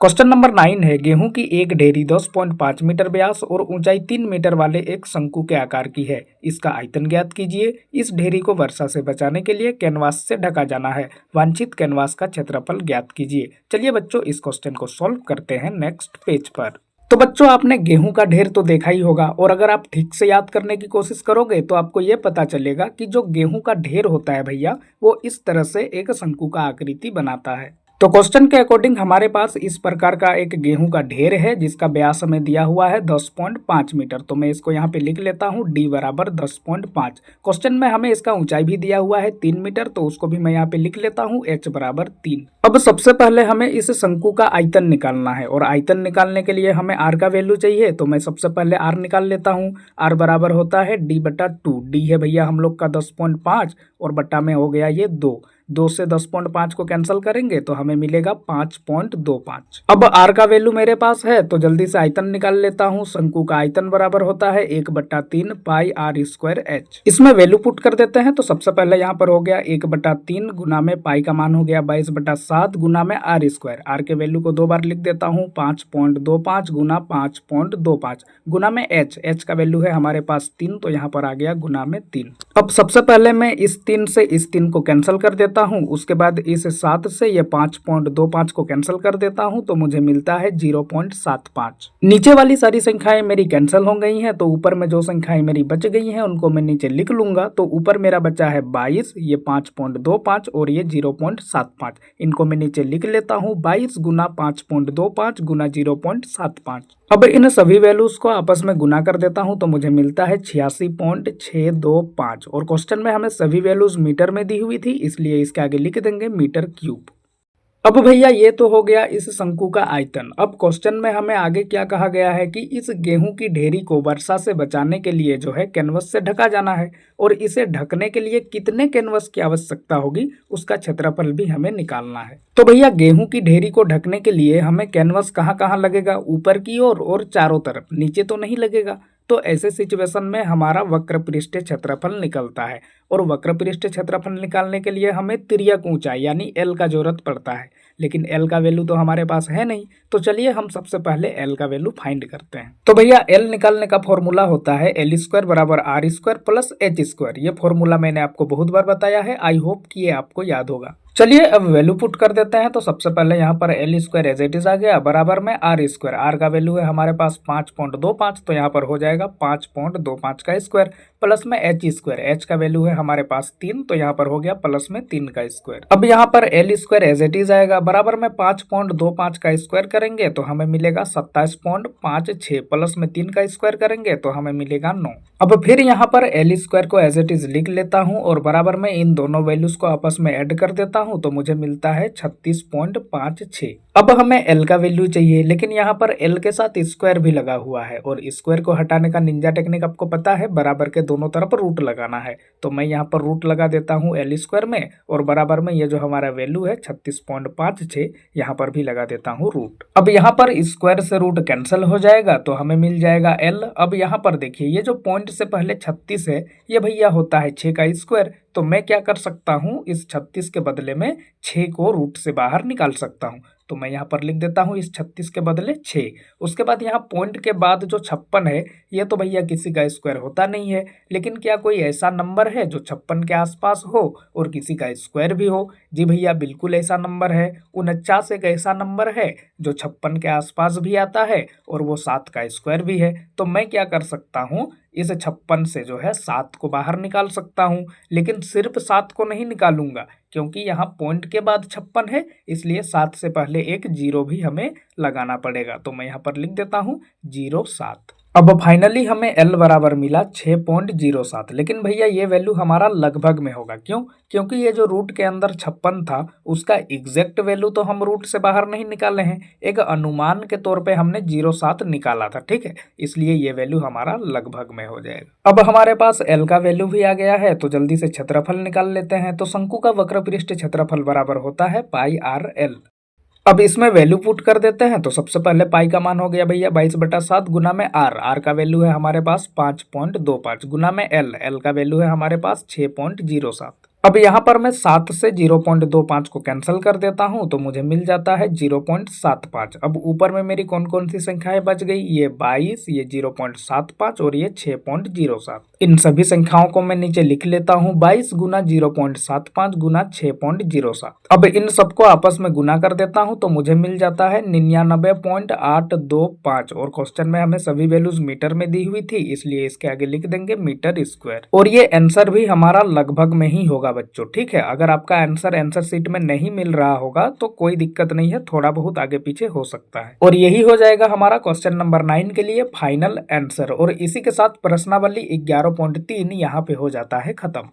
Question number 9 है, गेहूं की एक ढेरी 10.5 मीटर व्यास और ऊंचाई 3 मीटर वाले एक शंकु के आकार की है। इसका आयतन ज्ञात कीजिए। इस ढेरी को वर्षा से बचाने के लिए कैनवास से ढका जाना है। वांछित कैनवास का क्षेत्रफल ज्ञात कीजिए। चलिए बच्चों, इस क्वेश्चन को सॉल्व करते हैं नेक्स्ट पेज पर। तो बच्चों, आपने गेहूं का ढेर तो देखा ही होगा, और अगर आप ठीक से याद करने की कोशिश करोगे तो आपको ये पता चलेगा कि जो गेहूं का ढेर होता है भैया, वो इस तरह से एक शंकु का आकृति बनाता है। तो क्वेश्चन के अकॉर्डिंग हमारे पास इस प्रकार का एक गेहूं का ढेर है जिसका व्यास हमें दिया हुआ है 10.5 मीटर। तो मैं इसको यहाँ पे लिख लेता हूँ, d बराबर 10.5। क्वेश्चन में हमें इसका ऊंचाई भी दिया हुआ है 3 मीटर, तो उसको भी मैं यहाँ पे लिख लेता हूँ, h बराबर 3। अब सबसे पहले हमें इस शंकु का आयतन निकालना है, और आयतन निकालने के लिए हमें r का वैल्यू चाहिए। तो मैं सबसे पहले r निकाल लेता हूँ। r बराबर होता है d बटा 2। d है भैया हम लोग का 10.5 और बट्टा में हो गया ये 2 से 10.5 को कैंसिल करेंगे तो हमें मिलेगा 5.25। अब r का वैल्यू मेरे पास है तो जल्दी से आयतन निकाल लेता हूँ। शंकु का आयतन बराबर होता है 1/3 पाई r स्क्वायर h। इसमें वैल्यू पुट कर देते हैं। तो सबसे पहले यहाँ पर हो गया 1/3 गुना में पाई का मान हो गया 22/7 गुना में r स्क्वायर। r के वैल्यू को 2 बार लिख देता हूँ, 5.25 गुना 5.25 गुना में h का वैल्यू है हमारे पास 3, तो यहाँ पर आ गया गुना में 3। अब सबसे पहले मैं इस 3 से इस 3 को कैंसिल कर देता हूं। उसके बाद इस 7 से ये 5.25 को कैंसिल कर देता हूं, तो मुझे मिलता है 0.75। नीचे वाली सारी संख्याएं मेरी कैंसिल हो गई हैं, तो ऊपर में जो संख्याएं मेरी बच गई हैं उनको मैं नीचे लिख लूंगा। तो ऊपर मेरा बचा है 22, ये 5.25 और ये 0.75। इनको मैं नीचे लिख लेता हूँ, 22 गुना 5.25 गुना 0.75। अब इन सभी वैल्यूज को आपस में गुना कर देता हूं तो मुझे मिलता है 86.625। और क्वेश्चन में हमें सभी वैल्यूज मीटर में दी हुई थी, इसलिए इसके आगे लिख देंगे मीटर क्यूब। अब भैया ये तो हो गया इस शंकु का आयतन। अब क्वेश्चन में हमें आगे क्या कहा गया है कि इस गेहूं की ढेरी को वर्षा से बचाने के लिए जो है कैनवस से ढका जाना है, और इसे ढकने के लिए कितने कैनवस की आवश्यकता होगी उसका क्षेत्रफल भी हमें निकालना है। तो भैया गेहूं की ढेरी को ढकने के लिए हमें कैनवस कहाँ कहाँ लगेगा, ऊपर की ओर और चारों तरफ, नीचे तो नहीं लगेगा। तो ऐसे सिचुएशन में हमारा वक्र पृष्ठीय क्षेत्रफल निकलता है, और वक्र पृष्ठीय क्षेत्रफल निकालने के लिए हमें तिर्यक ऊंचाई यानी एल का जरूरत पड़ता है, लेकिन एल का वैल्यू तो हमारे पास है नहीं। तो चलिए हम सबसे पहले एल का वैल्यू फाइंड करते हैं। तो भैया एल निकालने का फॉर्मूला होता है एल स्क्वायर बराबर R square plus H square. ये फॉर्मूला मैंने आपको बहुत बार बताया है, आई होप कि ये आपको याद होगा। चलिए अब वैल्यू पुट कर देते हैं। तो सबसे पहले यहाँ पर L square as it is आ गया, बराबर में आर स्क्वायर। आर का वैल्यू है हमारे पास 5.25, तो यहाँ पर हो जाएगा 5.25 का स्क्वायर, प्लस में एच स्क्वायर। एच का वैल्यू है हमारे पास 3, तो यहाँ पर हो गया प्लस में 3 का स्क्वायर। अब यहाँ पर L square as it is आएगा, बराबर में 5.25 का स्क्वायर करेंगे तो हमें मिलेगा 27.56, प्लस में 3 का स्क्वायर करेंगे तो हमें मिलेगा 9। अब फिर यहाँ पर एल स्क्वायर को एज इट इज लिख लेता हूँ, और बराबर में इन दोनों वैल्यूज को आपस में ऐड कर देता हूँ, तो मुझे मिलता है 36.56। अब हमें एल का वैल्यू चाहिए, लेकिन यहाँ पर एल के साथ स्क्वायर भी लगा हुआ है, और स्क्वायर को हटाने का निंजा टेक्निक आपको पता है, बराबर के दोनों तरफ रूट लगाना है। तो मैं यहाँ पर रूट लगा देता हूँ एल स्क्वायर में, और बराबर में ये जो हमारा वैल्यू है 36.56, यहाँ पर भी लगा देता हूँ रूट। अब यहाँ पर स्क्वायर से रूट कैंसिल हो जाएगा, तो हमें मिल जाएगा एल। अब यहाँ पर देखिए, ये जो पॉइंट से पहले 36 है, ये भैया होता है 6 का स्क्वायर। तो मैं क्या कर सकता हूँ, इस 36 के बदले में 6 को रूट से बाहर निकाल सकता हूँ। तो मैं यहाँ पर लिख देता हूँ इस 36 के बदले 6। उसके बाद यहाँ पॉइंट के बाद जो 56 है, ये तो भैया किसी का स्क्वायर होता नहीं है, लेकिन क्या कोई ऐसा नंबर है जो 56 के आसपास हो और किसी का स्क्वायर भी हो? जी भैया बिल्कुल ऐसा नंबर है। 49 एक ऐसा नंबर है जो 56 के आसपास भी आता है और वो 7 का स्क्वायर भी है। तो मैं क्या कर सकता हूँ, इस 56 से जो है 7 को बाहर निकाल सकता हूँ, लेकिन सिर्फ 7 को नहीं निकालूंगा, क्योंकि यहाँ पॉइंट के बाद 56 है, इसलिए 7 से पहले एक जीरो भी हमें लगाना पड़ेगा। तो मैं यहाँ पर लिख देता हूँ 07। अब फाइनली हमें L बराबर मिला 6.07, लेकिन भैया ये वैल्यू हमारा लगभग में होगा। क्यों? क्योंकि ये जो रूट के अंदर 56 था उसका एग्जैक्ट वैल्यू तो हम रूट से बाहर नहीं निकाले हैं, एक अनुमान के तौर पे हमने 07 निकाला था, ठीक है, इसलिए ये वैल्यू हमारा लगभग में हो जाएगा। अब हमारे पास L का वैल्यू भी आ गया है, तो जल्दी से क्षेत्रफल निकाल लेते हैं। तो शंकु का वक्र पृष्ठ क्षेत्रफल बराबर होता है पाई आर एल। अब इसमें वैल्यू पुट कर देते हैं। तो सबसे पहले पाई का मान हो गया भैया 22/7 गुना में आर। आर का वैल्यू है हमारे पास 5.25 गुना में एल। एल का वैल्यू है हमारे पास 6.07। अब यहाँ पर मैं 7 से 0.25 को कैंसिल कर देता हूँ तो मुझे मिल जाता है 0.75। अब ऊपर में मेरी कौन कौन सी संख्याएं बच गई, ये 22, ये 0.75 और ये 6.07। इन सभी संख्याओं को मैं नीचे लिख लेता हूँ, 22 गुना 0.75 गुना 6.07। अब इन सबको आपस में गुना कर देता हूँ तो मुझे मिल जाता है 99.825। और क्वेश्चन में हमें सभी वैल्यूज मीटर में दी हुई थी, इसलिए इसके आगे लिख देंगे मीटर स्क्वायर। और ये आंसर भी हमारा लगभग में ही होगा बच्चों, ठीक है। अगर आपका आंसर शीट में नहीं मिल रहा होगा तो कोई दिक्कत नहीं है, थोड़ा बहुत आगे पीछे हो सकता है। और यही हो जाएगा हमारा क्वेश्चन नंबर 9 के लिए फाइनल आंसर। और इसी के साथ प्रश्नावली 11.3 यहाँ पे हो जाता है खत्म।